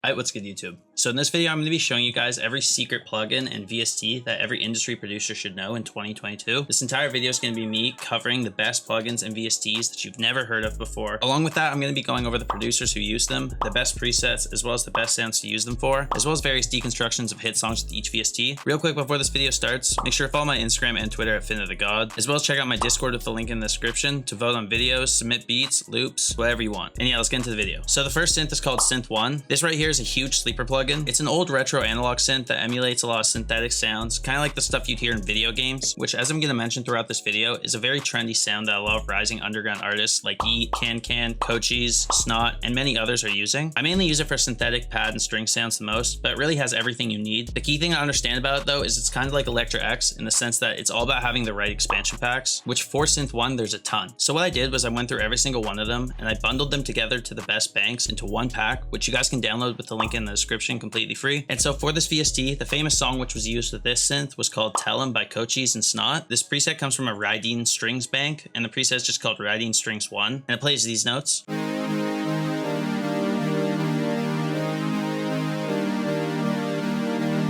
Alright, what's good YouTube? So in this video, I'm going to be showing you guys every secret plugin and VST that every industry producer should know in 2022. This entire video is going to be me covering the best plugins and VSTs that you've never heard of before. Along with that, I'm going to be going over the producers who use them, the best presets, as well as the best sounds to use them for, as well as various deconstructions of hit songs with each VST. Real quick before this video starts, make sure to follow my Instagram and Twitter at FinnaFinesse, as well as check out my Discord with the link in the description to vote on videos, submit beats, loops, whatever you want. And yeah, let's get into the video. So the first synth is called SynthOne. This right here is a huge sleeper plugin. It's an old retro analog synth that emulates a lot of synthetic sounds, kind of like the stuff you'd hear in video games, which, as I'm going to mention throughout this video, is a very trendy sound that a lot of rising underground artists like Yeat, Kankan, Cochise, Snot, and many others are using. I mainly use it for synthetic pad and string sounds the most, but it really has everything you need. The key thing to understand about it though is it's kind of like Electra X in the sense that it's all about having the right expansion packs, which for SynthOne there's a ton. So what I did was I went through every single one of them and I bundled them together to the best banks into one pack, which you guys can download with the link in the description completely free. And so for this VST, the famous song which was used with this synth was called Tell 'Em by Cochise and Snot. This preset comes from a Rydeen strings bank, and the preset is just called Rydeen Strings 1, and it plays these notes.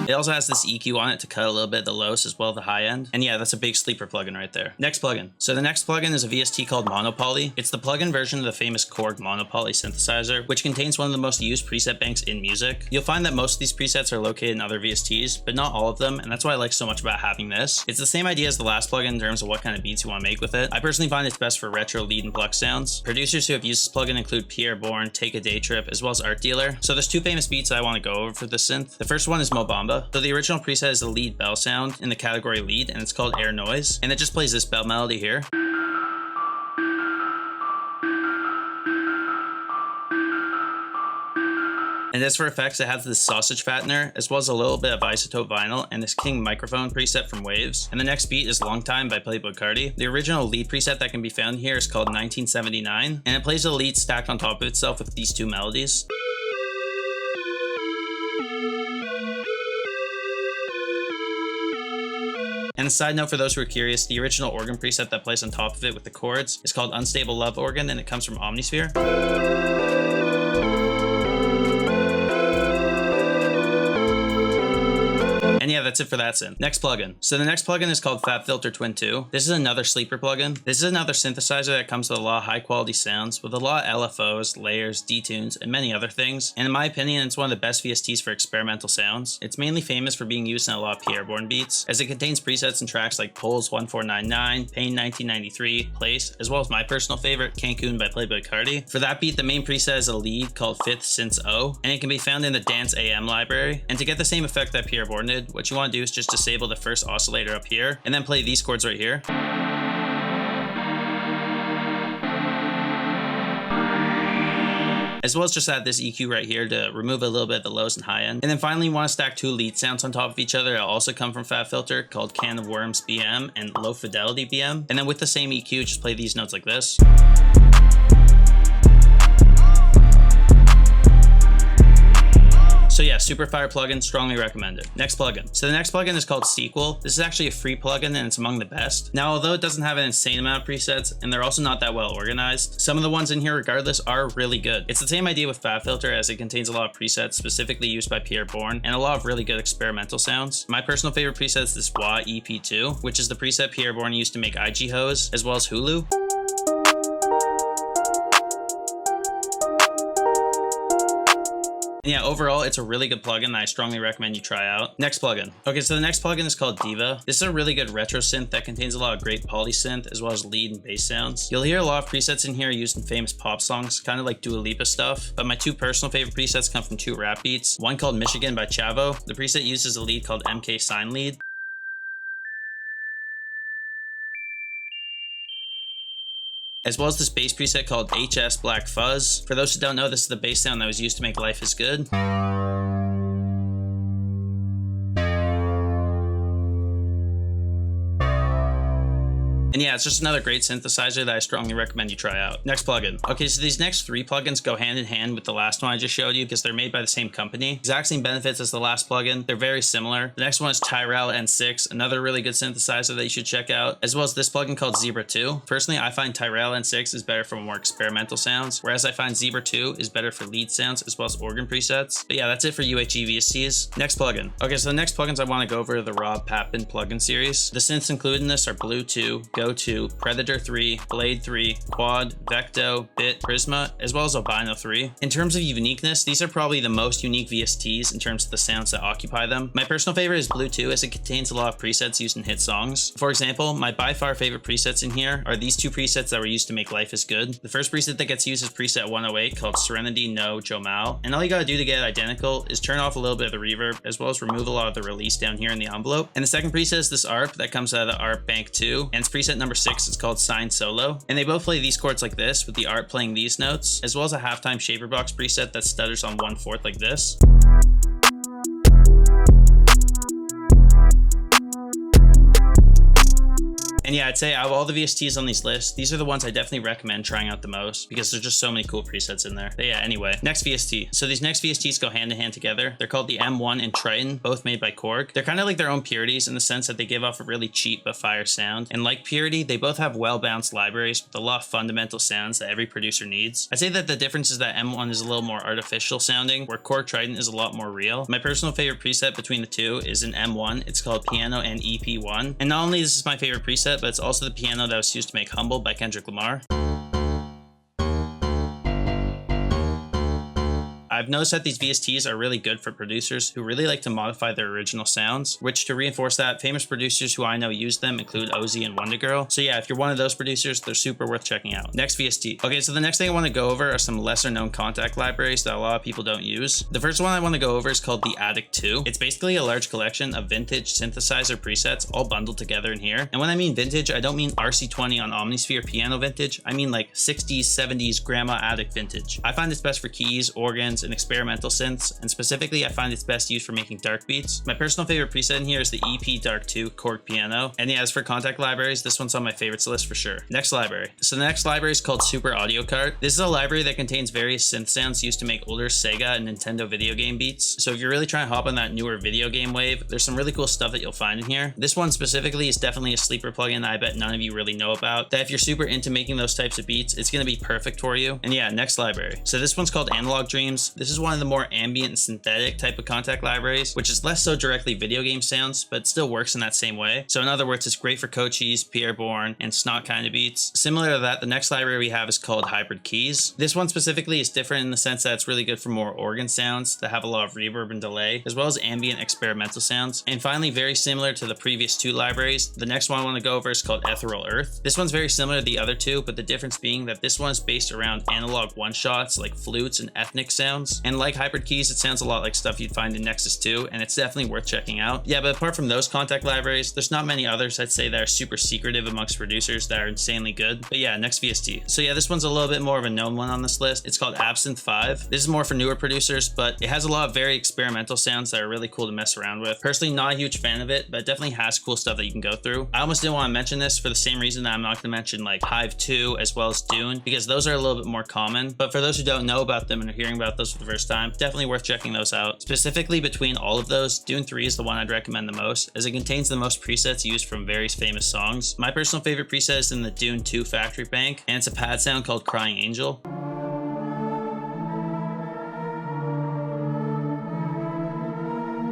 It also has this EQ on it to cut a little bit the lows as well as the high end. And yeah, that's a big sleeper plugin right there. Next plugin. So the next plugin is a VST called Monopoly. It's the plugin version of the famous Korg Monopoly synthesizer, which contains one of the most used preset banks in music. You'll find that most of these presets are located in other VSTs, but not all of them, and that's what I like so much about having this. It's the same idea as the last plugin in terms of what kind of beats you want to make with it. I personally find it's best for retro lead and pluck sounds. Producers who have used this plugin include Pierre Bourne, Take a Day Trip, as well as Art Dealer. So there's two famous beats that I want to go over for this synth. The first one is Mobamba. So the original preset is the lead bell sound in the category lead, and it's called Air Noise, and it just plays this bell melody here. And as for effects, it has this sausage fattener, as well as a little bit of isotope vinyl, and this King microphone preset from Waves. And the next beat is Long Time by Playboi Carti. The original lead preset that can be found here is called 1979, and it plays the lead stacked on top of itself with these two melodies. And a side note for those who are curious, the original organ preset that plays on top of it with the chords is called Unstable Love Organ, and it comes from Omnisphere. And yeah, that's it for that synth. Next plugin. So the next plugin is called Fab Filter Twin 2. This is another sleeper plugin. This is another synthesizer that comes with a lot of high quality sounds, with a lot of LFOs, layers, detunes, and many other things. And in my opinion, it's one of the best VSTs for experimental sounds. It's mainly famous for being used in a lot of Pierre Bourne beats, as it contains presets and tracks like Poles 1499, Pain 1993, Place, as well as my personal favorite, Kankan by Playboi Carti. For that beat, the main preset is a lead called 5th Synths O, and it can be found in the Dance AM library. And to get the same effect that Pierre Bourne did, what you want to do is just disable the first oscillator up here and then play these chords right here. As well as just add this EQ right here to remove a little bit of the lows and high end. And then finally, you want to stack two lead sounds on top of each other that also come from Fab Filter, called Can of Worms BM and Low Fidelity BM. And then with the same EQ, just play these notes like this. So yeah, super fire plugin, strongly recommended. Next plugin. So the next plugin is called Sequel. This is actually a free plugin and it's among the best. Now, although it doesn't have an insane amount of presets and they're also not that well organized, some of the ones in here regardless are really good. It's the same idea with Fab Filter, as it contains a lot of presets specifically used by Pierre Bourne and a lot of really good experimental sounds. My personal favorite preset is this Wah EP2, which is the preset Pierre Bourne used to make IG Hose, as well as Hulu. And yeah, overall, it's a really good plugin that I strongly recommend you try out. Next plugin. Okay, so the next plugin is called Diva. This is a really good retro synth that contains a lot of great polysynth as well as lead and bass sounds. You'll hear a lot of presets in here used in famous pop songs, kind of like Dua Lipa stuff, but my two personal favorite presets come from two rap beats. One called Michigan by Chavo. The preset uses a lead called MK Sign Lead. As well as this bass preset called HS Black Fuzz. For those who don't know, this is the bass sound that was used to make Life is Good. And yeah, it's just another great synthesizer that I strongly recommend you try out. Next plugin. Okay, so these next 3 plugins go hand in hand with the last one I just showed you because they're made by the same company. Exact same benefits as the last plugin. They're very similar. The next one is Tyrell N6, another really good synthesizer that you should check out, as well as this plugin called Zebra 2. Personally, I find Tyrell N6 is better for more experimental sounds, whereas I find Zebra 2 is better for lead sounds as well as organ presets. But yeah, that's it for UHE VSTs. Next plugin. Okay, so the next plugins I want to go over are the Rob Papin plugin series. The synths included in this are Blue 2, Go 2, Predator 3, Blade 3, Quad, Vecto, Bit, Prisma, as well as Albino 3. In terms of uniqueness, these are probably the most unique VSTs in terms of the sounds that occupy them. My personal favorite is Blue 2 as it contains a lot of presets used in hit songs. For example, my by far favorite presets in here are these 2 presets that were used to make Life is Good. The first preset that gets used is preset 108 called Serenity No Joe Mao, and all you gotta do to get it identical is turn off a little bit of the reverb as well as remove a lot of the release down here in the envelope. And the second preset is this ARP that comes out of the ARP Bank 2, and it's preset number 6. It's called Sign Solo, and they both play these chords like this with the ARP playing these notes, as well as a halftime shaper box preset that stutters on 1/4 like this. And yeah, I'd say out of all the VSTs on these lists, these are the ones I definitely recommend trying out the most because there's just so many cool presets in there. But yeah, anyway, next VST. So these next VSTs go hand in hand together. They're called the M1 and Triton, both made by Korg. They're kind of like their own Purities in the sense that they give off a really cheap but fire sound. And like Purity, they both have well-balanced libraries with a lot of fundamental sounds that every producer needs. I'd say that the difference is that M1 is a little more artificial sounding, where Korg Triton is a lot more real. My personal favorite preset between the two is in M1. It's called Piano and EP1. And not only is this my favorite preset, but it's also the piano that was used to make Humble by Kendrick Lamar. I've noticed that these VSTs are really good for producers who really like to modify their original sounds, which to reinforce that, famous producers who I know use them include Ozzy and Wonder Girl. So yeah, if you're one of those producers, they're super worth checking out. Next VST. Okay, so the next thing I want to go over are some lesser known Kontakt libraries that a lot of people don't use. The first one I want to go over is called the Attic 2. It's basically a large collection of vintage synthesizer presets all bundled together in here. And when I mean vintage, I don't mean RC20 on Omnisphere piano vintage. I mean like 60s, 70s grandma attic vintage. I find it's best for keys, organs, and experimental synths, and specifically I find it's best used for making dark beats. My personal favorite preset in here is the EP Dark 2 Korg Piano, and yeah, as for Kontakt libraries, this one's on my favorites list for sure. Next library. So the next library is called Super Audio Cart. This is a library that contains various synth sounds used to make older Sega and Nintendo video game beats. So if you're really trying to hop on that newer video game wave, there's some really cool stuff that you'll find in here. This one specifically is definitely a sleeper plugin that I bet none of you really know about, that if you're super into making those types of beats, it's going to be perfect for you. And yeah, next library. So this one's called Analog Dreams. This is one of the more ambient and synthetic type of Kontakt libraries, which is less so directly video game sounds, but still works in that same way. So in other words, it's great for Cochise, Pierre Bourne, and Snot kind of beats. Similar to that, the next library we have is called Hybrid Keys. This one specifically is different in the sense that it's really good for more organ sounds that have a lot of reverb and delay, as well as ambient experimental sounds. And finally, very similar to the previous 2 libraries, the next one I want to go over is called Ethereal Earth. This one's very similar to the other 2, but the difference being that this one is based around analog one-shots like flutes and ethnic sounds. And like Hybrid Keys, it sounds a lot like stuff you'd find in Nexus 2, and it's definitely worth checking out. Yeah, but apart from those Kontakt libraries, there's not many others I'd say that are super secretive amongst producers that are insanely good. But yeah, next VST. So yeah, this one's a little bit more of a known one on this list. It's called Absinthe 5. This is more for newer producers, but it has a lot of very experimental sounds that are really cool to mess around with. Personally, not a huge fan of it, but it definitely has cool stuff that you can go through. I almost didn't want to mention this for the same reason that I'm not going to mention like Hive 2 as well as Dune, because those are a little bit more common. But for those who don't know about them and are hearing about those for the first time, definitely worth checking those out. Specifically between all of those, Dune 3 is the one I'd recommend the most, as it contains the most presets used from various famous songs. My personal favorite preset is in the Dune 2 Factory Bank, and it's a pad sound called Crying Angel.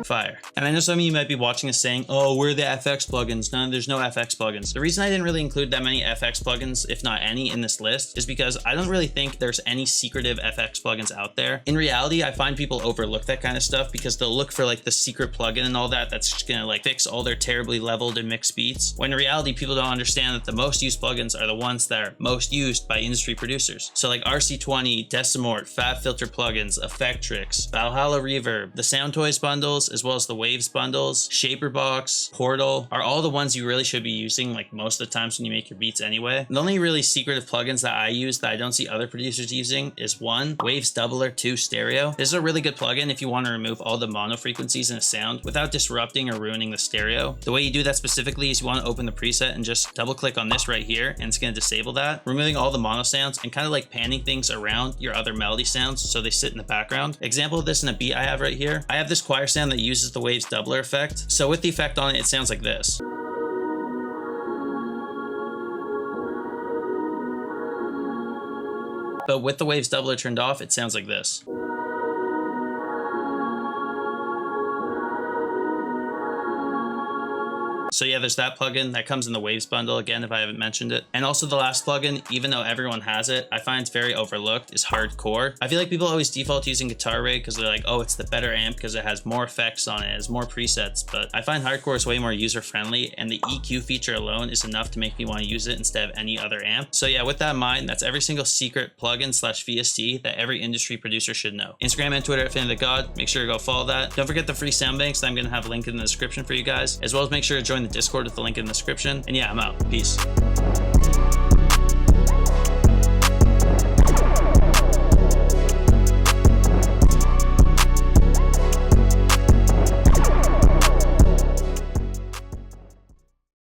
Fire. And I know some of you might be watching this saying, oh, where are the FX plugins? No, there's no FX plugins. The reason I didn't really include that many FX plugins, if not any, in this list is because I don't really think there's any secretive FX plugins out there. In reality, I find people overlook that kind of stuff because they'll look for like the secret plugin and all that that's just gonna like fix all their terribly leveled and mixed beats. When in reality, people don't understand that the most used plugins are the ones that are most used by industry producers. So like RC20, Decimort, Fab Filter plugins, Effectrix, Valhalla Reverb, the Sound Toys bundles, as well as the Waves bundles, Shaper Box, Portal are all the ones you really should be using like most of the times when you make your beats anyway. The only really secretive plugins that I use that I don't see other producers using is 1, Waves Doubler 2 Stereo. This is a really good plugin if you want to remove all the mono frequencies in a sound without disrupting or ruining the stereo. The way you do that specifically is you want to open the preset and just double click on this right here, and it's going to disable that, removing all the mono sounds and kind of like panning things around your other melody sounds so they sit in the background. Example of this in a beat I have right here. I have this choir sound that uses the Waves Doubler effect. So with the effect on it, it sounds like this. But with the Waves Doubler turned off, it sounds like this. So yeah, there's that plugin that comes in the Waves bundle, again, if I haven't mentioned it. And also the last plugin, even though everyone has it, I find it's very overlooked, is Hardcore. I feel like people always default using Guitar Rig because they're like, oh, it's the better amp because it has more effects on it, it has more presets. But I find Hardcore is way more user-friendly, and the EQ feature alone is enough to make me want to use it instead of any other amp. So yeah, with that in mind, that's every single secret plugin / VST that every industry producer should know. Instagram and Twitter at FinnaFinesse. Make sure to go follow that. Don't forget the free sound banks that I'm going to have linked in the description for you guys, as well as make sure to join the Discord with the link in the description. And yeah, I'm out. Peace.